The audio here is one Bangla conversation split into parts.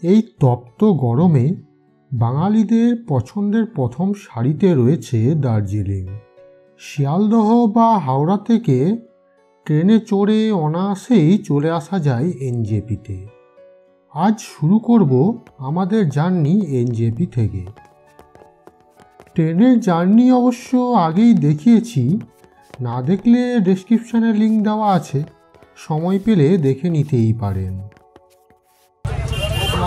এই তপ্ত গরমে বাঙালিদের পছন্দের প্রথম সারিতে রয়েছে দার্জিলিং। শিয়ালদহ বা হাওড়া থেকে ট্রেনে চড়ে অনায়াসেই চলে আসা যায় এনজেপিতে। আজ শুরু করব আমাদের জার্নি এনজেপি থেকে। ট্রেনের জার্নি অবশ্য আগেই দেখিয়েছি, না দেখলে ডেসক্রিপশানে লিঙ্ক দেওয়া আছে, সময় পেলে দেখে নিতেই পারেন।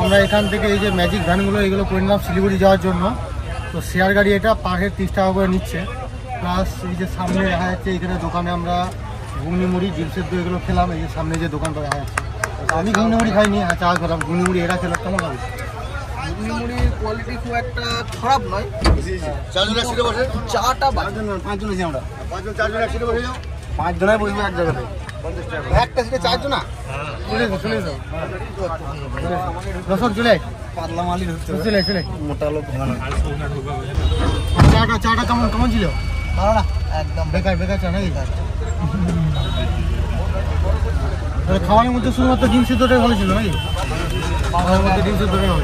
আমরা এখান থেকে এই যে ম্যাজিক ভ্যানগুলো এগুলো করে নিলাম শিলিগুড়ি যাওয়ার জন্য। তো শেয়ার গাড়ি এটা পার হেড 30 টাকা করে নিচ্ছে। প্লাস এই যে সামনে দেখা যাচ্ছে এখানে দোকানে আমরা ঘুগনি মুড়ি ডিম সেদ্ধ এগুলো খেলাম। এই যে সামনে যে দোকানটা দেখা যাচ্ছে, আমি ঘুগনি মুড়ি খাইনি, চা খেলাম। ঘুগনি মুড়ি এরা খেলাম, কেমন হবে? ঘুগনি মুড়ির কোয়ালিটি খুব একটা খারাপ নয়। চাটা পাঁচজন আছি আমরা, 4জন একসাথে বসে যাও। 5 জনাই বসবো এক জায়গাতে। একটা সিটে 4জন না? দর্শক চলে পাতলা মালি ঢুকছে, চলে মোটা লোক ভালো না। চাটা কেমন ছিল? ভালো না, একদম বেকার চা নাকি? খাওয়ানোর মধ্যে শুধুমাত্র ডিম সিদ্ধটাই ভালো ছিল নাকি? খাওয়ানোর মধ্যে ডিম সিদ্ধটাই ভালো।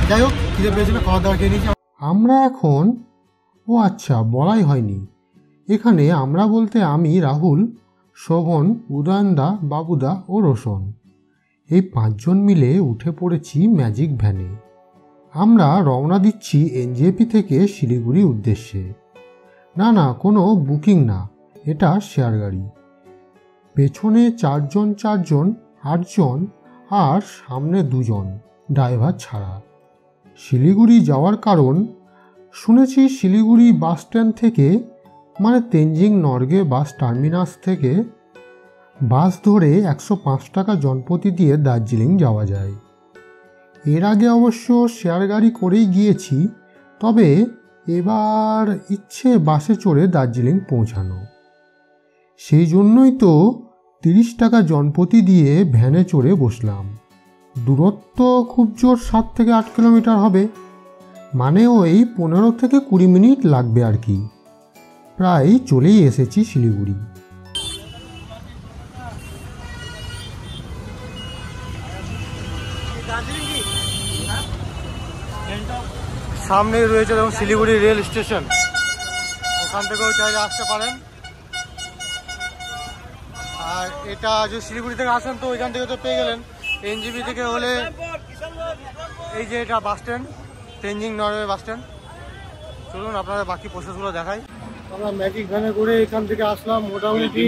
যাই হোক, খিদে পেয়েছিল, খাওয়া দাওয়া খেয়ে নিয়েছি আমরা। এখন আচ্ছা বলাই হয়নি, এখানে আমরা বলতে আমি, রাহুল, শোভন, উদয়নদা, বাবুদা ও রোশন, এই 5 জন মিলে উঠে পড়েছি ম্যাজিক ভ্যানে। আমরা রওনা দিচ্ছি এনজেপি থেকে শিলিগুড়ির উদ্দেশ্যে। না কোনো বুকিং না, এটা শেয়ার গাড়ি। পেছনে 4 জন 8 জন, আর সামনে 2 জন ড্রাইভার ছাড়া। শিলিগুড়ি যাওয়ার কারণ, শুনেছি শিলিগুড়ি বাস স্ট্যান্ড থেকে মানে তেনজিং নর্গে বাস টার্মিনাস থেকে বাস ধরে 105 টাকা জনপ্রতি দিয়ে দার্জিলিং যাওয়া যায়। এর আগে অবশ্য শেয়ার গাড়ি করেই গিয়েছি, তবে এবার ইচ্ছে বাসে চড়ে দার্জিলিং পৌঁছানো। সেই জন্যই তো 30 টাকা জনপ্রতি দিয়ে ভ্যানে চড়ে বসলাম। দূরত্ব খুব জোর 7 থেকে 8 কিলোমিটার হবে, মানে ওই 15 থেকে 20 মিনিট লাগবে আর কি। প্রায় চলেই এসেছি শিলিগুড়ি। সামনেই রয়েছে দেখুন শিলিগুড়ি রেল স্টেশন, ওখান থেকেও চাইলে আসতে পারেন। আর এটা যদি শিলিগুড়ি থেকে আসেন তো ওইখান থেকে তো পেয়ে গেলেন। এনজেপি থেকে হলে এই যে এটা bus stand, Tenzing Norway bus stand. চলুন আপনাদের বাকি প্রসেসগুলো দেখাই। আমরা ম্যাজিক ভ্যানে করে এখান থেকে আসলাম, মোটামুটি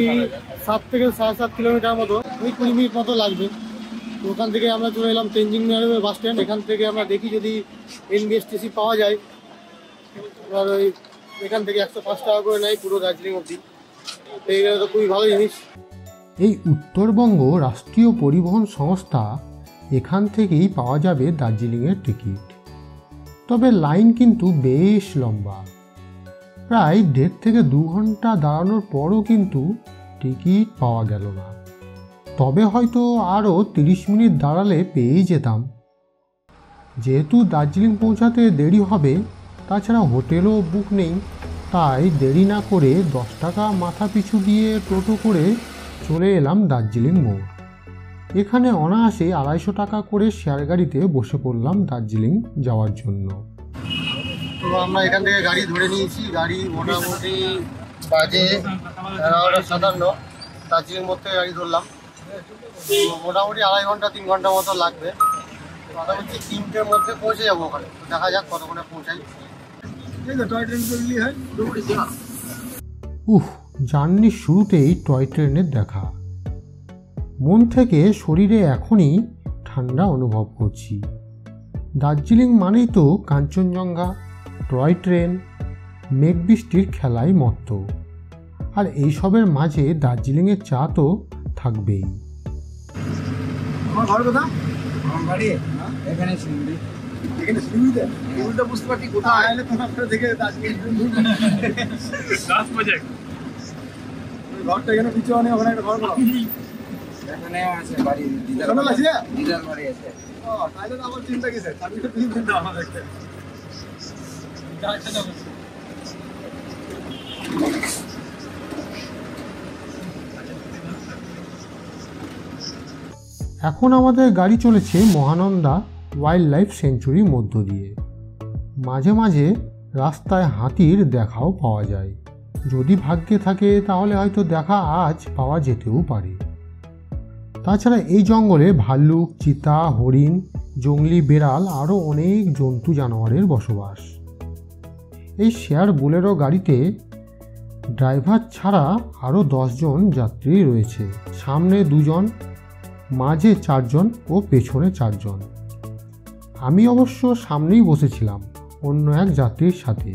7 থেকে 7.5 কিলোমিটার মতো, ওই 20 মিনিট মতো লাগবে। তো ওখান থেকে আমরা চলে এলাম তেনজিং নরওয়ে বাস স্ট্যান্ড। এখান থেকে আমরা দেখি যদি এনবিএসটিসি পাওয়া যায়। এবার ওই এখান থেকে 105 টাকা করে নেয় পুরো দার্জিলিং অবধি, পেয়ে গেলে তো খুবই ভালো জিনিস। এই উত্তরবঙ্গ রাষ্ট্রীয় পরিবহন সংস্থা, এখান থেকেই পাওয়া যাবে দার্জিলিংয়ের টিকিট। তবে লাইন কিন্তু বেশ লম্বা, প্রায় 1.5 থেকে 2 ঘন্টা দাঁড়ানোর পরও কিন্তু টিকিট পাওয়া গেল না। তবে হয়তো আরও 30 মিনিট দাঁড়ালে পেয়েই যেতাম। যেহেতু দার্জিলিং পৌঁছাতে দেরি হবে, তাছাড়া হোটেলও বুক নেই, তাই দেরি না করে 10 টাকা মাথা পিছু দিয়ে টোটো করে চলে এলাম দার্জিলিং মোড়। এখানে অনায়াসে 250 টাকা করে শেয়ার গাড়িতে বসে পড়লাম দার্জিলিং যাওয়ার জন্য। তো আমরা এখান থেকে গাড়ি ধরে নিয়েছি। গাড়ি মোটামুটি বাজে 11:57, দার্জিলিং মোড় থেকে গাড়ি ধরলাম। মোটামুটি 2.5 ঘন্টা 3 ঘন্টা মতো লাগবে। মোটামুটি 3টের মধ্যে পৌঁছে যাবো ওখানে। দেখা যাক কতক্ষণে পৌঁছাই। জার্নির শুরুতেই টয় ট্রেনের দেখা। মন থেকে শরীরে এখনই ঠান্ডা অনুভব করছি। দার্জিলিং মানেই তো কাঞ্চনজঙ্ঘা, টয় ট্রেন, মেঘ বৃষ্টির খেলায় মত্ত। আর এইসবের মাঝে দার্জিলিংয়ের চা তো থাকবেই। আমার ঘর কোথা? আমার বাড়ি এখানে শিলিগুড়ি। এখানে শিলিগুড়িতে? শিলিগুড়িটা বুঝতে পারছি কোথায়। আইলে তোমার থেকে দার্জিলিং ঘরটা এখানে পিছু অনেক, ওখানে একটা ঘর করো। এখানে আছে বাড়ি, দিদার বাড়ি আছে। ও তাহলে তো আমার চিন্তা কিসের? আমি তো চিন্তা আমার দেখতে। এখন আমাদের গাড়ি চলেছে মহানন্দা ওয়াইল্ড লাইফ সেঞ্চুরির মধ্য দিয়ে। মাঝে মাঝে রাস্তায় হাতির দেখাও পাওয়া যায়। যদি ভাগ্যে থাকে তাহলে হয়তো দেখা আজ পাওয়া যেতেও পারে। তাছাড়া এই জঙ্গলে ভাল্লুক, চিতা, হরিণ, জংলি বেড়াল আরও অনেক জন্তু জানোয়ারের বসবাস। এই শেয়ার বোলেরো গাড়িতে ড্রাইভার ছাড়া আরও 10 জন যাত্রী রয়েছে। সামনে 2 জন, মাঝে 4 জন ও পেছনে 4 জন। আমি অবশ্য সামনেই বসেছিলাম অন্য এক যাত্রীর সাথে,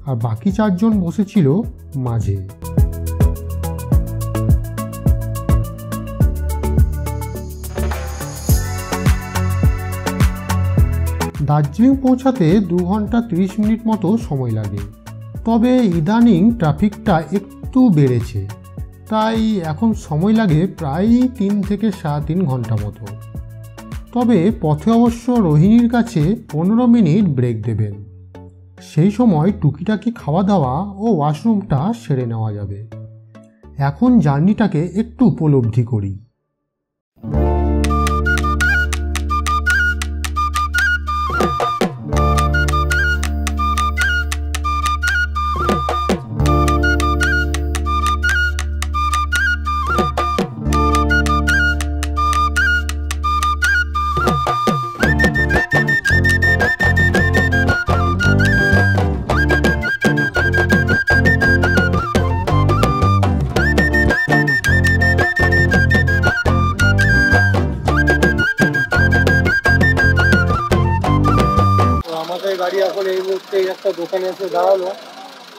আর বাকি 4 জন বসেছিল মাঝে। দার্জিলিং পৌঁছাতে 2 ঘন্টা 30 মিনিট মতো সময় লাগে। তবে ইদানিং ট্রাফিকটা একটু বেড়েছে, তাই এখন সময় লাগে প্রায় 3 থেকে 3.5 ঘন্টা মতো। তবে পথে অবশ্য রোহিণীর কাছে 15 মিনিট ব্রেক দেবেন। সেই সময় টুকিটাকি খাওয়া দাওয়া ও ওয়াশরুমটা সেরে নেওয়া যাবে। এখন জার্নিটাকে একটু উপলব্ধি করি। গাড়ি এখন এই মুহূর্তে একটা দোকানে এসে দাঁড়ালো।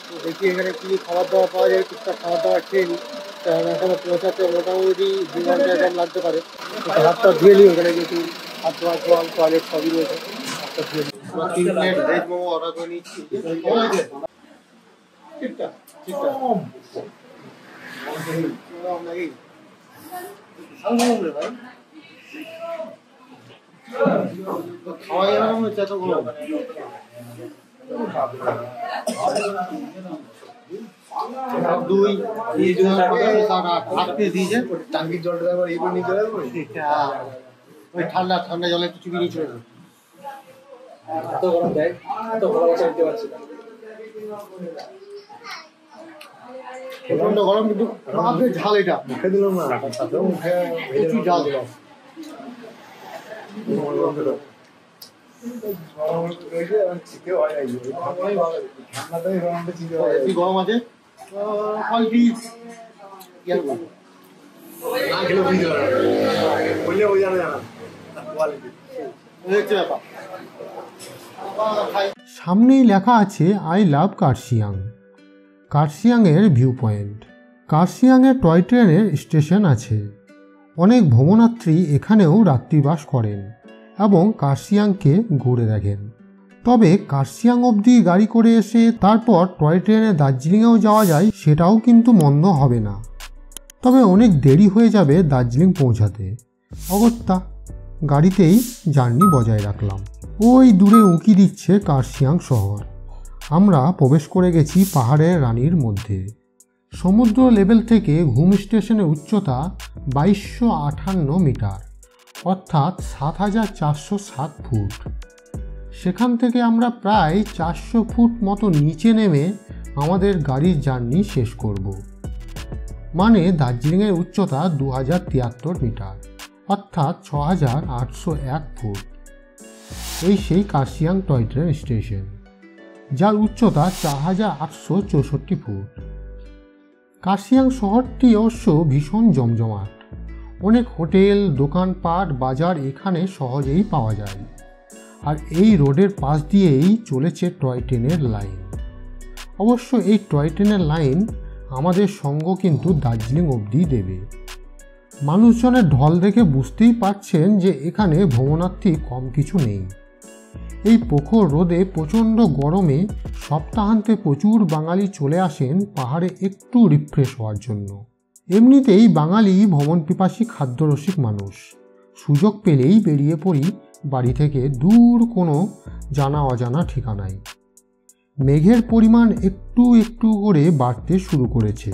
তো দেখি এখানে কি খাবার দাবার পাওয়া যায়, টুকটাক খাবার দাবার খেয়ে নিই। কারণ এখানে পৌঁছাতে মোটামুটি 2 ঘন্টা এরকম লাগতে পারে। হাতটা ধুয়ে নিই, ওখানে যেহেতু হাত ধোয়া জল টয়লেট সবই রয়েছে। হাতটা ধুয়ে নিই। 3 প্লেট ভেজ মোমো অর্ডার করে নিচ্ছি। ঠিকঠাক ঠিকঠাক ভাই খাওয়া যাবে না মনে হচ্ছে এত গরম। টাঙ্কির জলটা একবার এই করে নিয়ে চলে যাবো। ওই ঠান্ডা ঠান্ডা জলে একটু চুপি নিয়ে চলে যাবে। এত গরম দেয়, এত গরম চাইতে পারছি না। প্রচন্ড গরম, কিন্তু ঝাল এটা মুখে দিলাম না, প্রচুর ঝাল দিলাম। গরম আছে সামনেই লেখা আছে আই লাভ কার্শিয়াং। কার্শিয়াংয়ের ভিউ পয়েন্ট। কার্শিয়াংয়ে টয় ট্রেনের স্টেশন আছে। অনেক ভ্রমণার্থী এখানেও রাত্রিবাস করেন এবং কার্শিয়াংকে ঘুরে দেখেন। তবে কার্শিয়াং অবধি গাড়ি করে এসে তারপর টয় ট্রেনে দার্জিলিংয়েও যাওয়া যায়, সেটাও কিন্তু মন্দ হবে না। তবে অনেক দেরি হয়ে যাবে দার্জিলিং পৌঁছাতে। অগত্যা গাড়িতেই জার্নি বজায় রাখলাম। ওই দূরে উঁকি দিচ্ছে কার্শিয়াং শহর। আমরা প্রবেশ করে গেছি পাহাড়ের রানীর মধ্যে। সমুদ্র লেভেল থেকে ঘুম স্টেশনের উচ্চতা 2258 মিটার, অর্থাৎ 7407 ফুট। সেখান থেকে আমরা প্রায় 400 ফুট মতো নিচে নেমে আমাদের গাড়ির জার্নি শেষ করব। মানে দার্জিলিংয়ের উচ্চতা 2073 মিটার, অর্থাৎ 6801 ফুট। এই সেই কার্শিয়াং টয় ট্রেন স্টেশন, যার উচ্চতা 4864 ফুট। কার্শিয়াং শহরটি অবশ্য ভীষণ জমজমাট। অনেক হোটেল, দোকানপাট, বাজার এখানে সহজেই পাওয়া যায়। আর এই রোডের পাশ দিয়েই চলেছে টয় ট্রেনের লাইন। অবশ্য এই টয় ট্রেনের লাইন আমাদের সঙ্গ কিন্তু দার্জিলিং অবধি দেবে। মানুষজনের ঢল দেখে বুঝতেই পারছেন যে এখানে ভ্রমণার্থী কম কিছু নেই। এই প্রখর রোদে প্রচণ্ড গরমে সপ্তাহান্তে প্রচুর বাঙালি চলে আসেন পাহাড়ে একটু রিফ্রেশ হওয়ার জন্য। এমনিতেই বাঙালি ভ্রমণ পিপাসী খাদ্যরসিক মানুষ। সুযোগ পেলেই বেরিয়ে পড়ি বাড়ি থেকে দূর কোনো জানা অজানা ঠিকানায়। মেঘের পরিমাণ একটু একটু করে বাড়তে শুরু করেছে,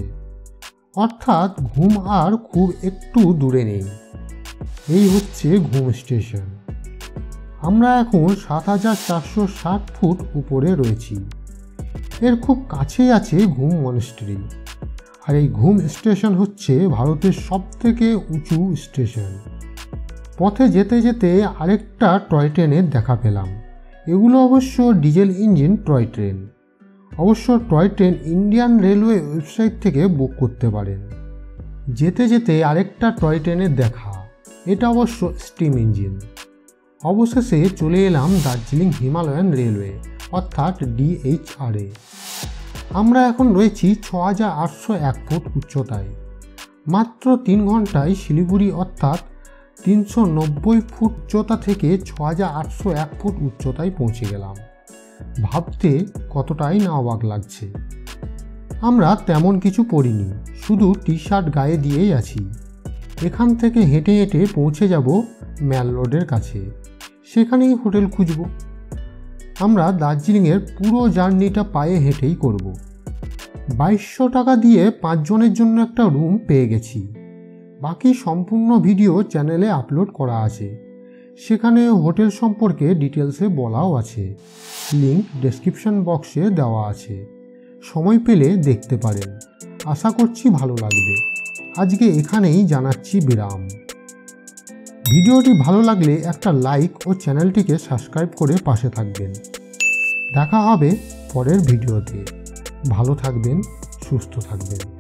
অর্থাৎ ঘুম আর খুব একটু দূরে নেই। এই হচ্ছে ঘুম স্টেশন। আমরা এখন ৭,৪৬০ ফুট উপরে রয়েছি। এর খুব কাছেই আছে ঘুম মনেস্ট্রি। আর এই ঘুম স্টেশন হচ্ছে ভারতের সবথেকে উঁচু স্টেশন। পথে যেতে যেতে আরেকটা টয় ট্রেনের দেখা পেলাম। এগুলো অবশ্য ডিজেল ইঞ্জিন টয় ট্রেন। অবশ্য toy train Indian railway website থেকে বুক করতে পারেন। যেতে যেতে আরেকটা টয় ট্রেনের দেখা, এটা অবশ্য স্টিম ইঞ্জিন। অবশেষে চলে এলাম দার্জিলিং হিমালয়ান রেলওয়ে অর্থাৎ DHRA। আমরা এখন রয়েছি ৬,৮০১ ফুট উচ্চতায়। মাত্র ৩ ঘন্টায় শিলিগুড়ি অর্থাৎ ৩৯০ ফুট উচ্চতা থেকে ৬,৮০১ ফুট উচ্চতায় পৌঁছে গেলাম। ভাবতে কতটাই না অবাক লাগছে। আমরা তেমন কিছু পরিনি, শুধু টি-শার্ট গায়ে দিয়েই আছি। এখান থেকে হেঁটে হেঁটে পৌঁছে যাব ম্যাল রোডের কাছে, সেখানেই হোটেল খুঁজব। আমরা দার্জিলিংয়ের পুরো জার্নিটা পায়ে হেঁটেই করব। ২২০০ টাকা দিয়ে ৫ জনের জন্য একটা রুম পেয়ে গেছি। বাকি সম্পূর্ণ ভিডিও চ্যানেলে আপলোড করা আছে, সেখানে হোটেল সম্পর্কে ডিটেলসে বলাও আছে। লিংক ডেসক্রিপশন বক্সে দেওয়া আছে, সময় পেলে দেখতে পারেন। আশা করছি ভালো লাগবে। আজকে এখানেই জানাচ্ছি বিরাম। ভিডিওটি ভালো লাগলে একটা লাইক ও চ্যানেলটিকে সাবস্ক্রাইব করে পাশে থাকবেন। দেখা হবে পরের ভিডিওতে। ভালো থাকবেন, সুস্থ থাকবেন।